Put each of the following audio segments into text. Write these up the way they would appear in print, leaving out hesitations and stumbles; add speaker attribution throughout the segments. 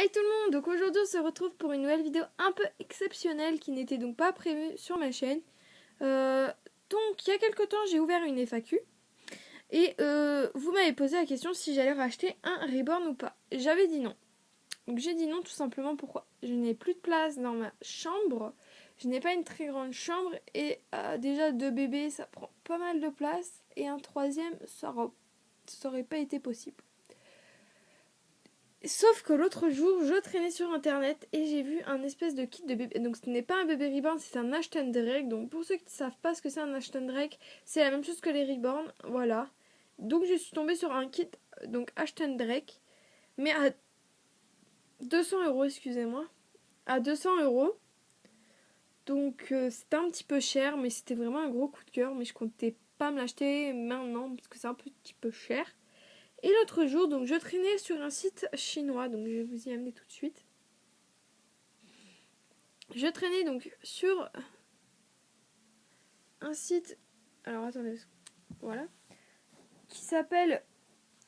Speaker 1: Hi tout le monde, donc aujourd'hui on se retrouve pour une nouvelle vidéo un peu exceptionnelle qui n'était donc pas prévue sur ma chaîne. Donc il y a quelques temps j'ai ouvert une FAQ et vous m'avez posé la question si j'allais racheter un Reborn ou pas. J'avais dit non. Donc j'ai dit non tout simplement pourquoi je n'ai plus de place dans ma chambre, je n'ai pas une très grande chambre et déjà 2 bébés ça prend pas mal de place et un troisième ça aurait pas été possible. Sauf que l'autre jour, je traînais sur internet et j'ai vu un espèce de kit de bébé. Donc ce n'est pas un bébé reborn, c'est un Ashton Drake. Donc pour ceux qui ne savent pas ce que c'est un Ashton Drake, c'est la même chose que les reborn. Voilà. Donc je suis tombée sur un kit, donc Ashton Drake, mais à 200 €, excusez-moi. À 200 €. Donc c'était un petit peu cher, mais c'était vraiment un gros coup de cœur. Mais je comptais pas me l'acheter maintenant parce que c'est un petit peu cher. Et l'autre jour, donc je traînais sur un site chinois, donc je vais vous y amener tout de suite. Je traînais donc sur un site, alors attendez, voilà, qui s'appelle,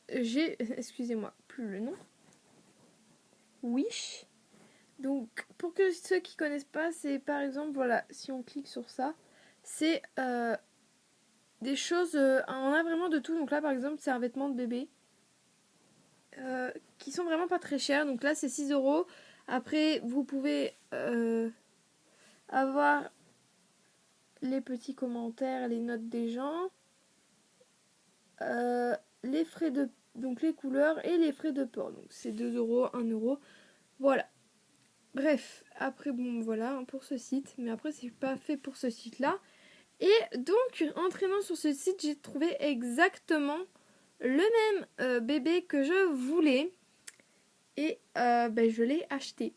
Speaker 1: excusez-moi, plus le nom, Wish. Donc pour que ceux qui connaissent pas, c'est par exemple, voilà, si on clique sur ça, c'est des choses, on a vraiment de tout. Donc là par exemple, c'est un vêtement de bébé. Qui sont vraiment pas très chers. Donc là c'est 6 €. Après vous pouvez avoir les petits commentaires, les notes des gens, les frais de, donc les couleurs et les frais de port. Donc c'est 2 €, 1 €. Voilà. Bref, après bon voilà pour ce site, mais après c'est pas fait pour ce site là. Et donc en traînant sur ce site, j'ai trouvé exactement le même bébé que je voulais et je l'ai acheté.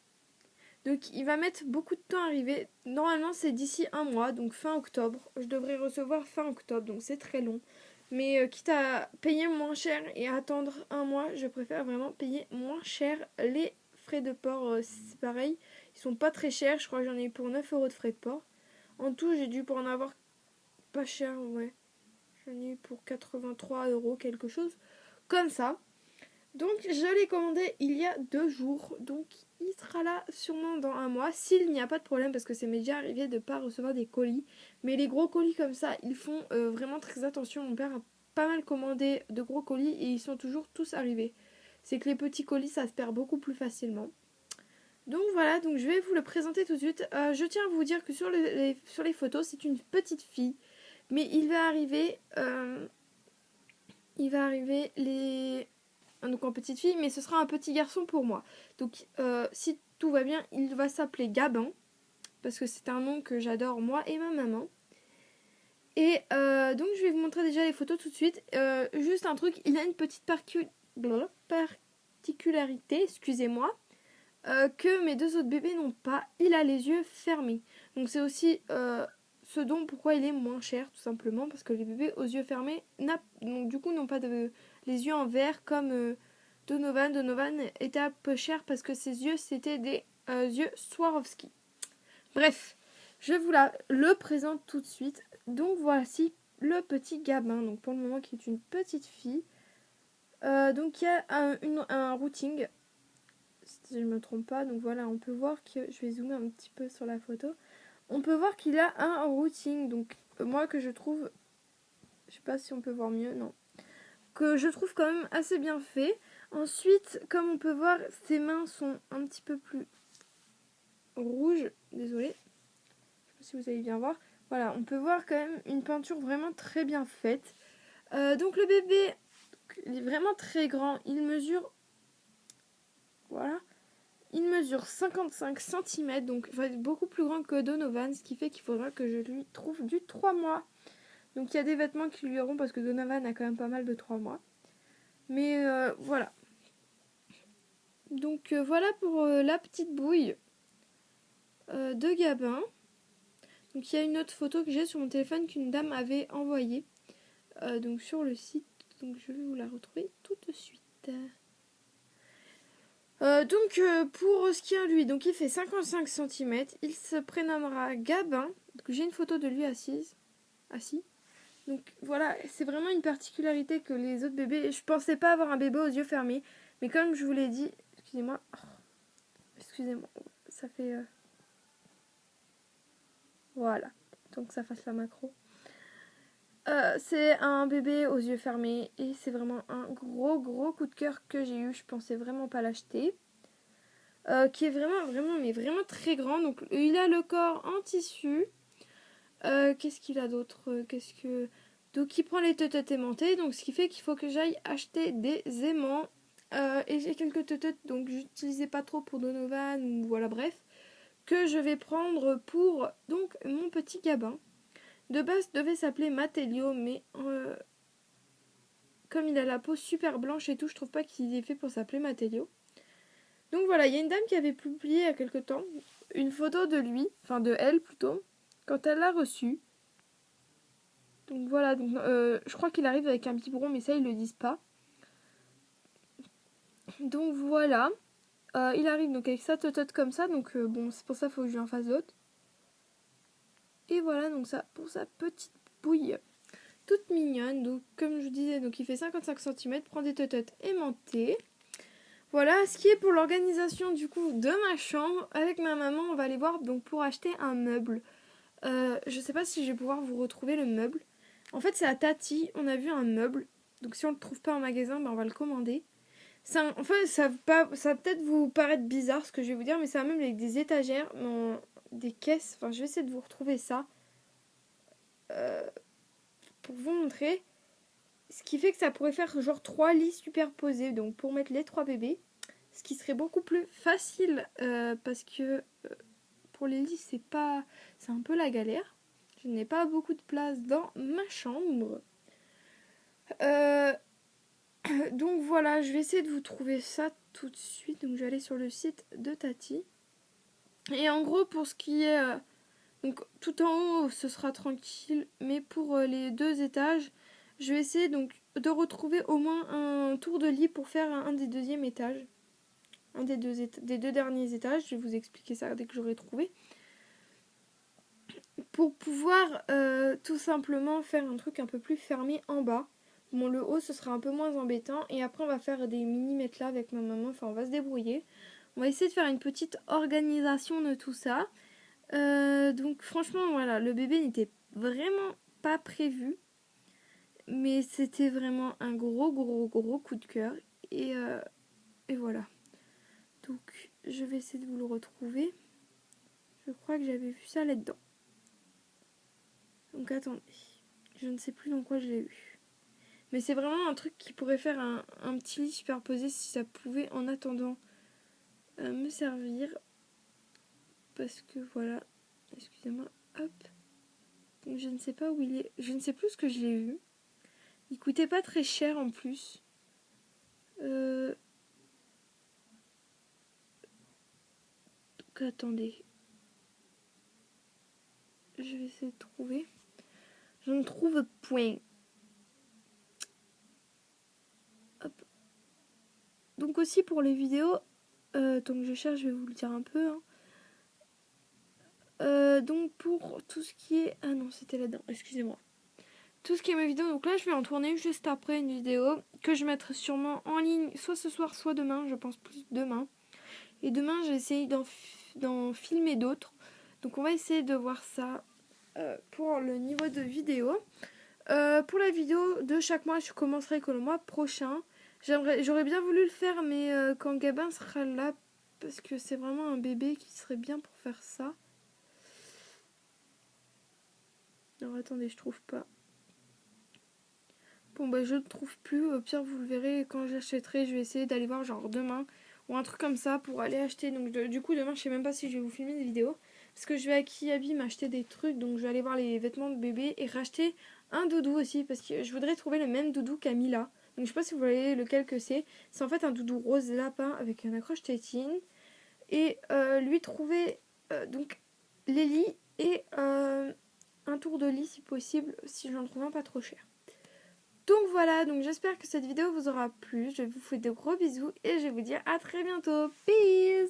Speaker 1: Donc il va mettre beaucoup de temps à arriver. Normalement c'est d'ici un mois, donc fin octobre. Je devrais recevoir fin octobre, donc c'est très long. Mais quitte à payer moins cher et attendre un mois, je préfère vraiment payer moins cher. Les frais de port, c'est pareil. Ils sont pas très chers, je crois que j'en ai eu pour 9 € de frais de port. En tout j'ai dû pour en avoir pas cher, ouais. J'en ai eu pour 83 € quelque chose comme ça. Donc je l'ai commandé il y a 2 jours, donc il sera là sûrement dans un mois, s'il n'y a pas de problème, parce que ça m'est déjà arrivé de ne pas recevoir des colis. Mais les gros colis comme ça, ils font vraiment très attention. Mon père a pas mal commandé de gros colis et ils sont toujours tous arrivés. C'est que les petits colis, ça se perd beaucoup plus facilement. Donc voilà, donc je vais vous le présenter tout de suite. Je tiens à vous dire que sur les photos, c'est une petite fille. Mais il va arriver donc en petite fille, mais ce sera un petit garçon pour moi. Donc si tout va bien, il va s'appeler Gabin, parce que c'est un nom que j'adore moi et ma maman. Et donc je vais vous montrer déjà les photos tout de suite. Juste un truc, il a une petite particularité, excusez-moi, que mes 2 autres bébés n'ont pas. Il a les yeux fermés. Donc c'est aussi ce dont pourquoi il est moins cher, tout simplement, parce que les bébés aux yeux fermés donc du coup n'ont pas les yeux en vert comme Donovan. Donovan était un peu cher parce que ses yeux c'était des yeux Swarovski. Bref, je vous le présente tout de suite. Donc voici le petit Gabin, donc pour le moment qui est une petite fille. Donc il y a un routing, si je ne me trompe pas. Donc voilà, on peut voir que, je vais zoomer un petit peu sur la photo. On peut voir qu'il a un routing, donc moi que je trouve, je sais pas si on peut voir mieux, non, que je trouve quand même assez bien fait. Ensuite, comme on peut voir, ses mains sont un petit peu plus rouges, désolée, je sais pas si vous allez bien voir. Voilà, on peut voir quand même une peinture vraiment très bien faite. Donc le bébé, il est vraiment très grand, il mesure, voilà, il mesure 55 cm, donc il va être beaucoup plus grand que Donovan, ce qui fait qu'il faudra que je lui trouve du 3 mois. Donc il y a des vêtements qui lui iront parce que Donovan a quand même pas mal de 3 mois. Mais voilà. Donc voilà pour la petite bouille de Gabin. Donc il y a une autre photo que j'ai sur mon téléphone qu'une dame avait envoyée donc sur le site. Donc je vais vous la retrouver tout de suite. Pour ce qui est lui, donc il fait 55 cm. Il se prénommera Gabin. Donc j'ai une photo de lui assis. Donc voilà, c'est vraiment une particularité que les autres bébés. Je pensais pas avoir un bébé aux yeux fermés, mais comme je vous l'ai dit, excusez-moi, Excusez-moi, ça fait... Voilà, donc ça fasse la macro. C'est un bébé aux yeux fermés et c'est vraiment un gros coup de cœur que j'ai eu. Je pensais vraiment pas l'acheter. Qui est vraiment très grand. Donc il a le corps en tissu. Qu'est-ce qu'il a d'autre? Donc il prend les teuteutes aimantées. Donc ce qui fait qu'il faut que j'aille acheter des aimants. Et j'ai quelques teuteutes, donc j'utilisais pas trop pour Donovan ou voilà bref. Que je vais prendre pour donc mon petit gabin. De base devait s'appeler Matelio, mais comme il a la peau super blanche et tout, je trouve pas qu'il est fait pour s'appeler Matelio. Donc voilà, il y a une dame qui avait publié il y a quelque temps une photo de lui, enfin de elle plutôt, quand elle l'a reçu. Donc voilà, je crois qu'il arrive avec un biberon, mais ça ils le disent pas. Donc voilà, il arrive donc avec sa totote comme ça, donc bon c'est pour ça qu'il faut que je lui en fasse d'autres. Et voilà donc ça pour sa petite bouille toute mignonne. Donc comme je vous disais, donc il fait 55 cm, prend des tototes aimantées. Voilà ce qui est pour l'organisation du coup de ma chambre. Avec ma maman, on va aller voir donc pour acheter un meuble. Je sais pas si je vais pouvoir vous retrouver le meuble. En fait, c'est à Tati, on a vu un meuble. Donc si on le trouve pas en magasin, ben, on va le commander. Enfin, ça va peut-être vous paraître bizarre ce que je vais vous dire, mais c'est un meuble avec des étagères, des caisses. Enfin, je vais essayer de vous retrouver ça pour vous montrer. Ce qui fait que ça pourrait faire genre 3 lits superposés, donc pour mettre les 3 bébés. Ce qui serait beaucoup plus facile parce que pour les lits, c'est un peu la galère. Je n'ai pas beaucoup de place dans ma chambre. Donc voilà, je vais essayer de vous trouver ça tout de suite. Donc je vais aller sur le site de Tati. Et en gros, pour ce qui est... donc tout en haut, ce sera tranquille. Mais pour les 2 étages, je vais essayer donc de retrouver au moins un tour de lit pour faire un des deuxièmes étages. Un des deux derniers étages. Je vais vous expliquer ça dès que j'aurai trouvé. Pour pouvoir tout simplement faire un truc un peu plus fermé en bas. Bon, le haut, ce sera un peu moins embêtant. Et après, on va faire des mini-matelas avec ma maman. Enfin, on va se débrouiller. On va essayer de faire une petite organisation de tout ça. Donc, franchement, voilà, le bébé n'était vraiment pas prévu. Mais c'était vraiment un gros coup de cœur. Et voilà. Donc, je vais essayer de vous le retrouver. Je crois que j'avais vu ça là-dedans. Donc, attendez. Je ne sais plus dans quoi je l'ai eu. Mais c'est vraiment un truc qui pourrait faire un petit lit superposé si ça pouvait en attendant me servir. Parce que voilà. Excusez-moi. Hop. Donc je ne sais pas où il est. Je ne sais plus ce que je l'ai eu. Il coûtait pas très cher en plus. Donc attendez. Je vais essayer de trouver. Je ne trouve point. Hop. Donc aussi pour les vidéos. Tant que je cherche, je vais vous le dire un peu. Hein. Donc pour tout ce qui est... Ah non, c'était là-dedans, excusez-moi. Tout ce qui est mes vidéos, donc là je vais en tourner juste après une vidéo que je mettrai sûrement en ligne, soit ce soir, soit demain, je pense plus demain. Et demain j'ai essayé d'en filmer d'autres. Donc on va essayer de voir ça pour le niveau de vidéo. Pour la vidéo de chaque mois, je commencerai que le mois prochain. J'aurais bien voulu le faire, mais quand Gabin sera là, parce que c'est vraiment un bébé qui serait bien pour faire ça. Alors attendez, je trouve pas. Bon bah je ne trouve plus, au pire vous le verrez quand j'achèterai, je vais essayer d'aller voir genre demain ou un truc comme ça pour aller acheter. Donc du coup demain je sais même pas si je vais vous filmer des vidéos parce que je vais à Kiabi m'acheter des trucs, donc je vais aller voir les vêtements de bébé et racheter un doudou aussi parce que je voudrais trouver le même doudou qu'Amila. Donc je sais pas si vous voyez lequel que c'est en fait un doudou rose lapin avec une accroche tétine et lui trouver donc les lits et un tour de lit si possible si j'en trouve un pas trop cher. Donc voilà, donc j'espère que cette vidéo vous aura plu. Je vous fais de gros bisous et je vais vous dire à très bientôt. Peace!